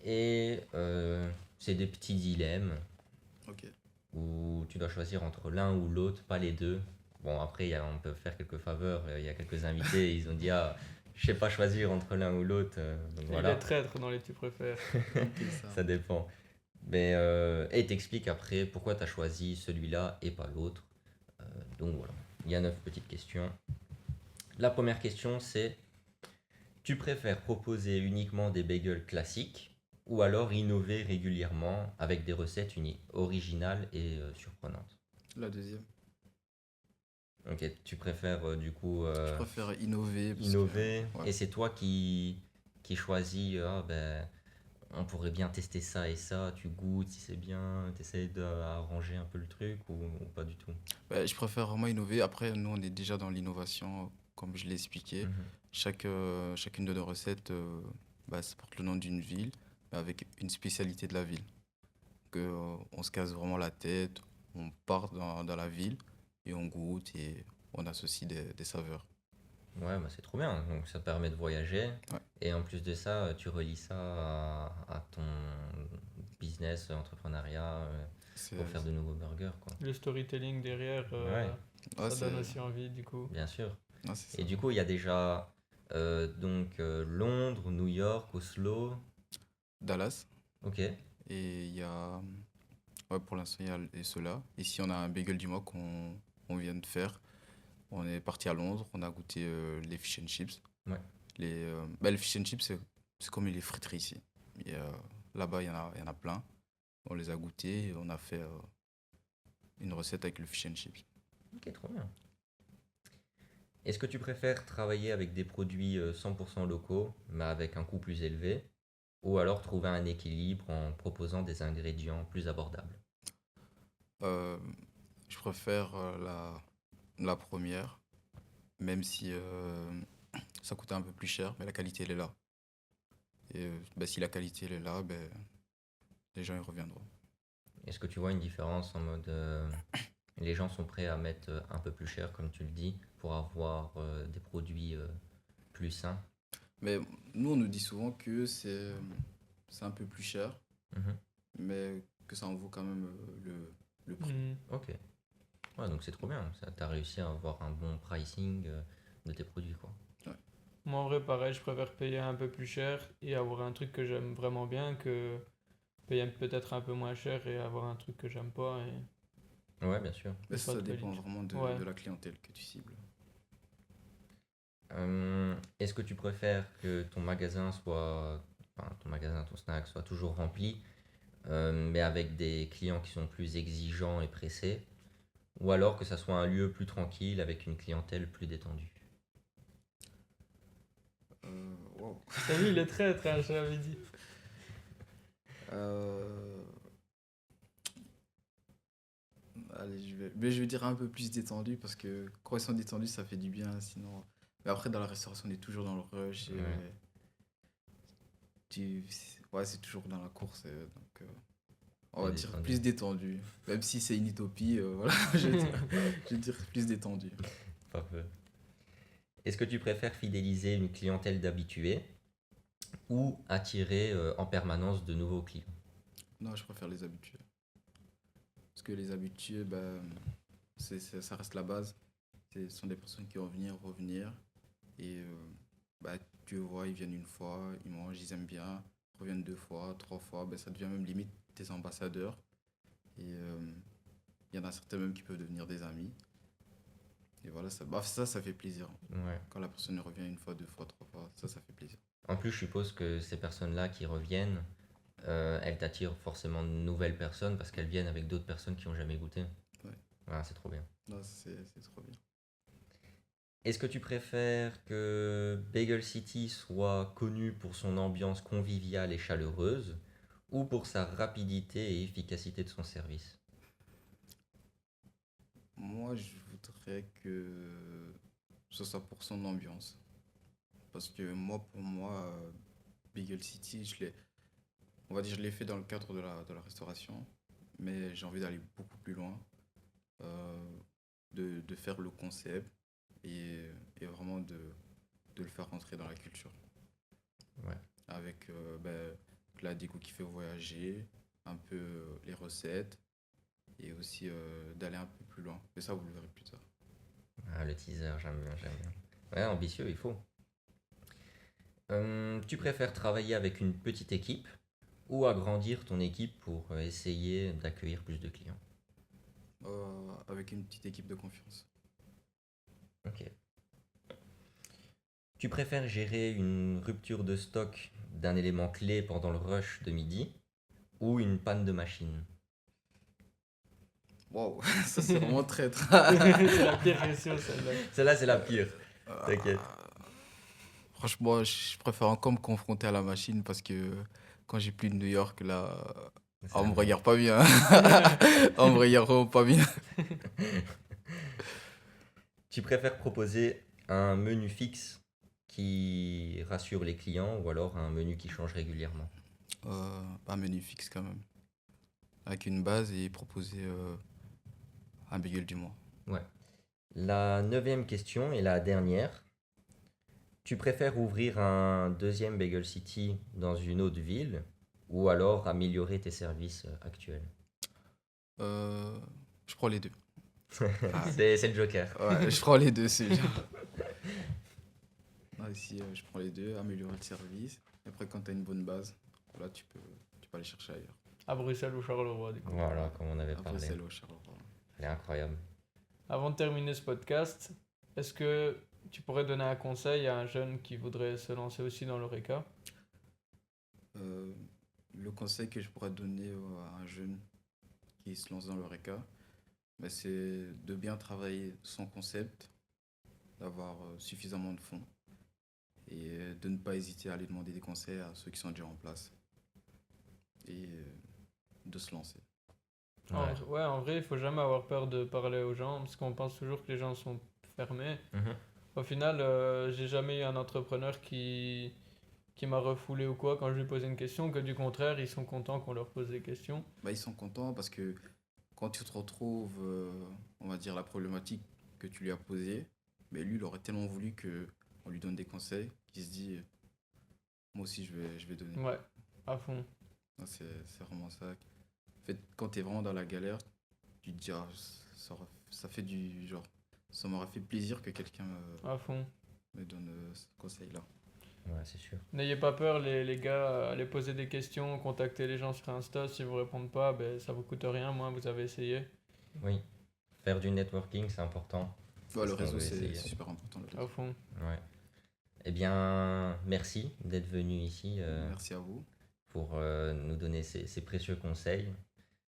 et c'est des petits dilemmes Ok. où tu dois choisir entre l'un ou l'autre, pas les deux. Bon, après, on peut faire quelques faveurs. Il y a quelques invités, ils ont dit ah, je sais pas choisir entre l'un ou l'autre. Donc Il voilà, est traître dans les tu préfères. Ok, ça. ça dépend. Mais, et t'expliques après pourquoi tu as choisi celui-là et pas l'autre. Donc voilà, il y a 9 petites questions. La première question, c'est tu préfères proposer uniquement des bagels classiques ou alors innover régulièrement avec des recettes originales et surprenantes? La deuxième. Ok, tu préfères du coup Je préfère innover. Parce innover que, ouais. et c'est toi qui choisis, ah ben, on pourrait bien tester ça et ça, tu goûtes si c'est bien, tu essayes d'arranger un peu le truc ou pas du tout. Ouais, je préfère vraiment innover. Après, nous, on est déjà dans l'innovation, comme je l'ai expliqué. Mhm. Chacune de nos recettes, ça porte le nom d'une ville, mais avec une spécialité de la ville. On se casse vraiment la tête, on part dans la ville et on goûte et on associe des saveurs. Ouais, bah c'est trop bien. Donc ça permet de voyager. Ouais. Et en plus de ça, tu relis ça à ton business, entrepreneuriat, C'est, pour faire de nouveaux burgers, quoi. Le storytelling derrière, Ouais, ouais, ça donne c'est, aussi envie du coup. bien sûr. ouais, c'est Et ça. du coup, il y a déjà Londres, New York, Oslo. Dallas. Ok. Et il y a, ouais, pour l'instant, il y a ceux-là. Ici, on a un bagel du mois qu'on vient de faire. On est parti à Londres, on a goûté les fish and chips. Ouais. Les fish and chips, c'est comme les friteries ici. Et, là-bas, il y en a plein. On les a goûtés et on a fait une recette avec le fish and chips. Ok, trop bien. Est-ce que tu préfères travailler avec des produits 100% locaux, mais avec un coût plus élevé, ou alors trouver un équilibre en proposant des ingrédients plus abordables? Euh, je préfère la première, même si ça coûte un peu plus cher, mais la qualité, elle est là. Et si la qualité, elle est là, les gens, ils reviendront. Est-ce que tu vois une différence en mode Les gens sont prêts à mettre un peu plus cher, comme tu le dis, pour avoir des produits plus sains. Mais nous, on nous dit souvent que c'est un peu plus cher, Mhm. mais que ça en vaut quand même le prix. Hmm. Ok. Ouais, donc c'est trop bien. Ça, t'as réussi à avoir un bon pricing de tes produits, quoi. Ouais. Moi, en vrai, pareil, je préfère payer un peu plus cher et avoir un truc que j'aime vraiment bien que payer peut-être un peu moins cher et avoir un truc que j'aime pas Ouais, bien sûr. Mais et pas ça de dépend qualité. vraiment Ouais. de la clientèle que tu cibles. Est-ce que tu préfères que ton magasin soit, enfin, ton magasin, ton snack soit toujours rempli, mais avec des clients qui sont plus exigeants et pressés, ou alors que ça soit un lieu plus tranquille avec une clientèle plus détendue? Wow. T'as vu, il est traître, hein, je l'avais dit. Euh, Allez, mais je vais dire un peu plus détendu parce que quand ils sont détendus, ça fait du bien. Sinon, mais après, dans la restauration, on est toujours dans le rush. Et, Ouais, ouais, c'est toujours dans la course. Donc, on plus va dire détendu. plus détendu. Même si c'est une utopie, voilà, je vais dire plus détendu. Parfait. Est-ce que tu préfères fidéliser une clientèle d'habitués ou attirer en permanence de nouveaux clients? Non, je préfère les habitués. Parce que les habitués, bah, ça reste la base. Ce sont des personnes qui vont venir, revenir. Et bah, tu vois, ils viennent une fois, ils mangent, ils aiment bien, reviennent deux fois, trois fois. Ben, ça devient même limite des ambassadeurs. Et il y en a certains même qui peuvent devenir des amis. Et voilà, ça fait plaisir. Ouais. Quand la personne revient une fois, deux fois, trois fois, ça fait plaisir. En plus, je suppose que ces personnes-là qui reviennent, elles t'attirent forcément de nouvelles personnes parce qu'elles viennent avec d'autres personnes qui n'ont jamais goûté. Ouais. Voilà, c'est trop bien. Non, c'est trop bien. Est-ce que tu préfères que Bagel City soit connu pour son ambiance conviviale et chaleureuse ou pour sa rapidité et efficacité de son service? Moi, je voudrais que ce soit pour son ambiance. Parce que moi, pour moi, Beagle City, on va dire, je l'ai fait dans le cadre de la restauration. Mais j'ai envie d'aller beaucoup plus loin. euh, de faire le concept et vraiment de le faire rentrer dans la culture. Ouais. Avec la déco qui fait voyager, un peu les recettes et aussi d'aller un peu plus loin. Mais ça, vous le verrez plus tard. Ah, le teaser, j'aime bien, j'aime bien. Ouais, ambitieux, il faut. Tu préfères travailler avec une petite équipe ou agrandir ton équipe pour essayer d'accueillir plus de clients? Avec une petite équipe de confiance. Ok. Tu préfères gérer une rupture de stock d'un élément clé pendant le rush de midi ou une panne de machine? Waouh, ça c'est vraiment traître. C'est la pire question, celle-là. Celle-là, c'est la pire. T'inquiète. Franchement, je préfère encore me confronter à la machine parce que quand j'ai plus de New York, là, C'est on la me merde. regarde pas bien. On me regarde vraiment pas bien. Tu préfères proposer un menu fixe qui rassure les clients ou alors un menu qui change régulièrement? Un menu fixe quand même. Avec une base et proposer un bagel du mois. Ouais. La neuvième question et la dernière. Tu préfères ouvrir un deuxième Bagel City dans une autre ville ou alors améliorer tes services actuels? Euh, je prends les deux. Ah, C'est le Joker. ouais, je prends les deux, c'est bien. Non, ici, je prends les deux, améliorer le service. Et après, quand tu as une bonne base, là, tu peux aller chercher ailleurs. À Bruxelles ou Charleroi, du coup. Voilà, comme on avait Après, parlé. c'est là au Charleroi. Elle est incroyable. Avant de terminer ce podcast, est-ce que tu pourrais donner un conseil à un jeune qui voudrait se lancer aussi dans l'ORECA? Euh, le conseil que je pourrais donner à un jeune qui se lance dans l'ORECA, bah, c'est de bien travailler son concept, d'avoir suffisamment de fonds et de ne pas hésiter à aller demander des conseils à ceux qui sont déjà en place et de se lancer. Ouais. En vrai, il faut jamais avoir peur de parler aux gens parce qu'on pense toujours que les gens sont fermés. Mhm. Au final, j'ai jamais eu un entrepreneur qui m'a refoulé ou quoi quand je lui posais une question, que du contraire, ils sont contents qu'on leur pose des questions. Bah, ils sont contents parce que quand tu te retrouves, on va dire, la problématique que tu lui as posée, mais lui, il aurait tellement voulu que on lui donne des conseils qu'il se dit, moi aussi, je vais donner. Ouais, à fond. Non, c'est vraiment ça. En fait, quand tu es vraiment dans la galère, tu te dis, ah, ça fait du genre, ça m'aurait fait plaisir que quelqu'un À fond. me donne ce conseil-là. Ouais, c'est sûr. N'ayez pas peur, les gars, allez poser des questions, contactez les gens sur Insta. Si vous répondent pas, ben, ça vous coûte rien, moi, vous avez essayé. Oui. Faire du networking, c'est important. Ouais, le Parce qu'on réseau, veut c'est essayer. super important. Le À réseau. fond. Ouais. Eh bien, merci d'être venu ici Merci à vous. pour nous donner ces précieux conseils.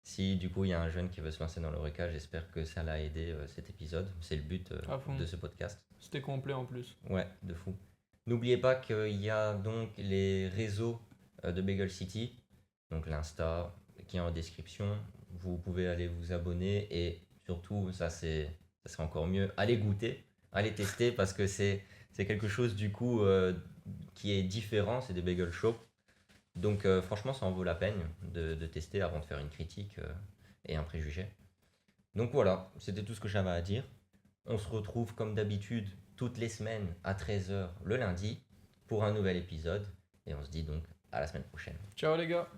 Si du coup il y a un jeune qui veut se lancer dans le requin, j'espère que ça l'a aidé cet épisode. C'est le but À fond. de ce podcast. C'était complet en plus. Ouais, de fou. N'oubliez pas qu'il y a donc les réseaux de Bagel City, donc l'Insta qui est en description. Vous pouvez aller vous abonner et surtout, ça serait encore mieux, allez goûter, allez tester parce que c'est quelque chose du coup qui est différent, c'est des bagels chauds. Donc franchement, ça en vaut la peine de tester avant de faire une critique et un préjugé. Donc voilà, c'était tout ce que j'avais à dire. On se retrouve comme d'habitude toutes les semaines à 13h le lundi pour un nouvel épisode. Et on se dit donc à la semaine prochaine. Ciao les gars!